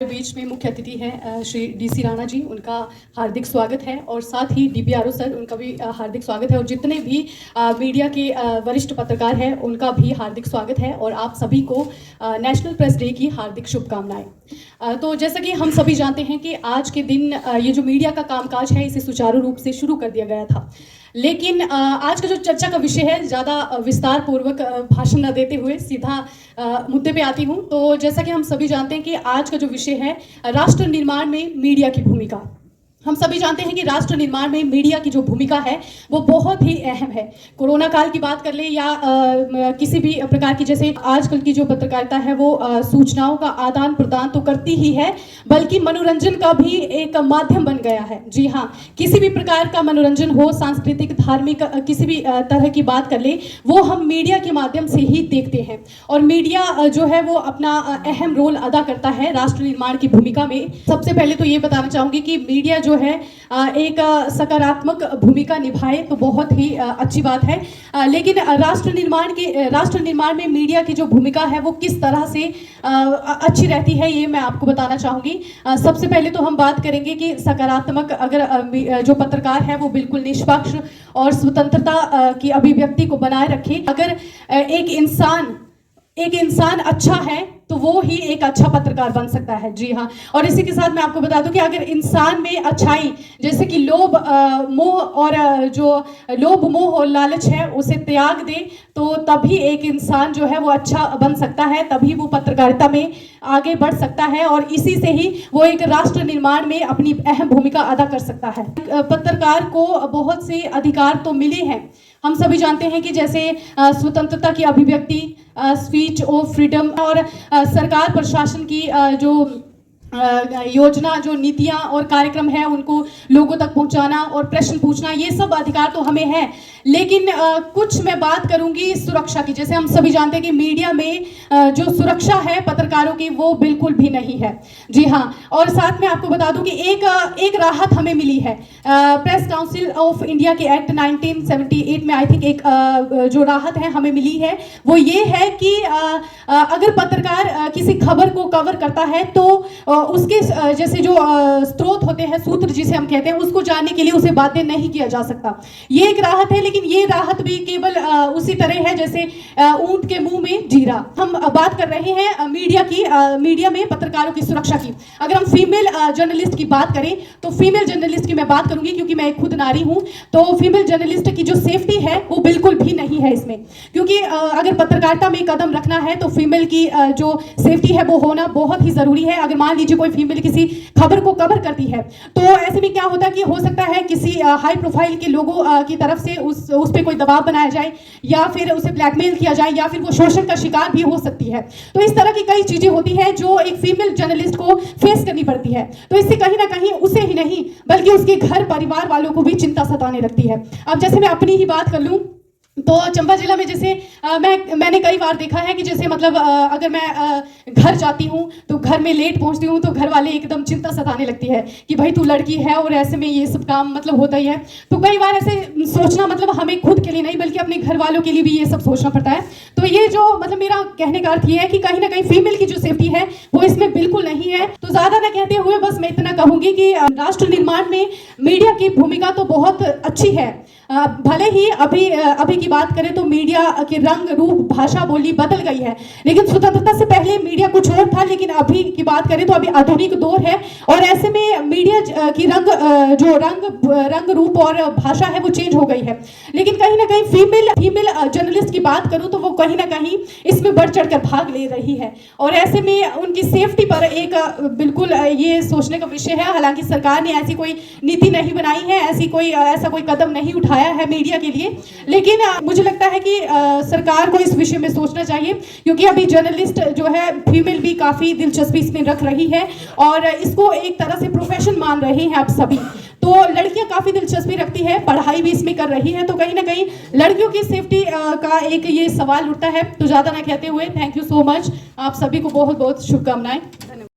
बीच में मुख्य अतिथि हैं श्री डीसी राणा जी, उनका हार्दिक स्वागत है और साथ ही डीपीआरओ सर, उनका भी हार्दिक स्वागत है और जितने भी मीडिया के वरिष्ठ पत्रकार हैं उनका भी हार्दिक स्वागत है और आप सभी को नेशनल प्रेस डे की हार्दिक शुभकामनाएं। तो जैसा कि हम सभी जानते हैं कि आज के दिन ये जो मीडिया का कामकाज है इसे सुचारू रूप से शुरू कर दिया गया था, लेकिन आज का जो चर्चा का विषय है, ज़्यादा विस्तार पूर्वक भाषण न देते हुए सीधा मुद्दे पे आती हूँ। तो जैसा कि हम सभी जानते हैं कि आज का जो विषय है राष्ट्र निर्माण में मीडिया की भूमिका। हम सभी जानते हैं कि राष्ट्र निर्माण में मीडिया की जो भूमिका है वो बहुत ही अहम है। कोरोना काल की बात कर ले या किसी भी प्रकार की, जैसे आजकल की जो पत्रकारिता है वो सूचनाओं का आदान प्रदान तो करती ही है, बल्कि मनोरंजन का भी एक माध्यम बन गया है। जी हाँ, किसी भी प्रकार का मनोरंजन हो, सांस्कृतिक, धार्मिक, किसी भी तरह की बात कर ले, वो हम मीडिया के माध्यम से ही देखते हैं। और मीडिया जो है वो अपना अहम रोल अदा करता है राष्ट्र निर्माण की भूमिका में। सबसे पहले तो ये बताना चाहूँगी कि मीडिया जो है एक सकारात्मक भूमिका निभाए तो बहुत ही अच्छी बात है, लेकिन राष्ट्र निर्माण में मीडिया की जो भूमिका है वो किस तरह से अच्छी रहती है ये मैं आपको बताना चाहूँगी। सबसे पहले तो हम बात करेंगे कि सकारात्मक, अगर जो पत्रकार है वो बिल्कुल निष्पक्ष और स्वतंत्रता की अभिव्यक्ति को बनाए रखे। अगर एक इंसान अच्छा है तो वो ही एक अच्छा पत्रकार बन सकता है। जी हाँ, और इसी के साथ मैं आपको बता दूं कि अगर इंसान में अच्छाई, जैसे कि लोभ मोह और लालच है, उसे त्याग दे तो तभी एक इंसान जो है वो अच्छा बन सकता है, तभी वो पत्रकारिता में आगे बढ़ सकता है और इसी से ही वो एक राष्ट्र निर्माण में अपनी अहम भूमिका अदा कर सकता है। पत्रकार को बहुत से अधिकार तो मिले हैं, हम सभी जानते हैं कि जैसे स्वतंत्रता की अभिव्यक्ति, स्पीच ऑफ फ्रीडम और सरकार प्रशासन की जो योजना, जो नीतियां और कार्यक्रम है उनको लोगों तक पहुंचाना और प्रश्न पूछना, ये सब अधिकार तो हमें है। लेकिन कुछ मैं बात करूंगी सुरक्षा की। जैसे हम सभी जानते हैं कि मीडिया में जो सुरक्षा है पत्रकारों की वो बिल्कुल भी नहीं है। जी हाँ, और साथ में आपको बता दूं कि एक राहत हमें मिली है प्रेस काउंसिल ऑफ इंडिया के एक्ट 1978 में। आई थिंक एक जो राहत है हमें मिली है वो ये है कि अगर पत्रकार किसी खबर को कवर करता है तो उसके जैसे जो स्रोत होते हैं, सूत्र जिसे हम कहते हैं, उसको जानने के लिए उसे बाध्य नहीं किया जा सकता। ये एक राहत है, लेकिन ये राहत भी केवल उसी तरह है जैसे ऊंट के मुंह में जीरा। हम बात कर रहे हैं मीडिया में पत्रकारों की सुरक्षा की। अगर हम फीमेल जर्नलिस्ट की बात करें तो फीमेल जर्नलिस्ट की मैं बात करूंगी क्योंकि मैं खुद नारी हूं। तो फीमेल जर्नलिस्ट की जो सेफ्टी है वो बिल्कुल भी नहीं है इसमें, क्योंकि अगर पत्रकारिता में कदम रखना है तो फीमेल की जो सेफ्टी है वो होना बहुत ही जरूरी है। अगर मान लीजिए कोई फीमेल किसी खबर को कवर करती है तो ऐसे में क्या होता है कि हो सकता है किसी हाई प्रोफाइल के लोगों की तरफ से उस पे कोई दबाव बनाया जाए या फिर उसे ब्लैकमेल किया जाए या फिर वो शोषण का शिकार भी हो सकती है। तो इस तरह की कई चीजें होती हैं जो एक फीमेल जर्नलिस्ट को फेस करनी पड़ती है। तो इससे कहीं ना कहीं उसे ही नहीं बल्कि उसके घर परिवार वालों को भी चिंता सताने लगती है। अब जैसे मैं अपनी ही बात कर लूं तो चंबा जिला में जैसे मैंने कई बार देखा है कि जैसे मतलब अगर मैं घर जाती हूँ तो घर में लेट पहुँचती हूँ तो घर वाले एकदम चिंता सताने लगती है कि भाई तू लड़की है और ऐसे में ये सब काम मतलब होता ही है। तो कई बार ऐसे सोचना, मतलब हमें खुद के लिए नहीं बल्कि अपने घर वालों के लिए भी ये सब सोचना पड़ता है। तो ये जो मतलब मेरा कहने का अर्थ ये है कि कहीं ना कहीं फीमेल की जो सेफ्टी है वो इसमें बिल्कुल नहीं है। तो ज़्यादा न कहते हुए बस मैं इतना कहूँगी कि राष्ट्र निर्माण में मीडिया की भूमिका तो बहुत अच्छी है। भले ही अभी की बात करें तो मीडिया के रंग, रूप, भाषा, बोली बदल गई है, लेकिन स्वतंत्रता से पहले मीडिया कुछ और था। लेकिन अभी की बात करें तो अभी आधुनिक दौर है और ऐसे में मीडिया की रंग रूप और भाषा है वो चेंज हो गई है। लेकिन कहीं ना कहीं फीमेल जर्नलिस्ट की बात करूं तो वो कहीं ना कहीं इसमें बढ़ चढ़कर भाग ले रही है और ऐसे में उनकी सेफ्टी पर एक बिल्कुल ये सोचने का विषय है। हालांकि सरकार ने ऐसी कोई नीति नहीं बनाई है, ऐसा कोई कदम नहीं उठाया है मीडिया के लिए, लेकिन मुझे लगता है कि सरकार को इस विषय में सोचना चाहिए, क्योंकि अभी जर्नलिस्ट जो है फीमेल भी काफी दिलचस्पी इसमें रख रही है और इसको एक तरह से प्रोफेशन मान रहे हैं आप सभी। तो लड़कियां काफी दिलचस्पी रखती है, पढ़ाई भी इसमें कर रही है, तो कहीं ना कहीं लड़कियों की सेफ्टी का एक ये सवाल उठता है। तो ज्यादा ना कहते हुए थैंक यू सो मच, आप सभी को बहुत बहुत शुभकामनाएं।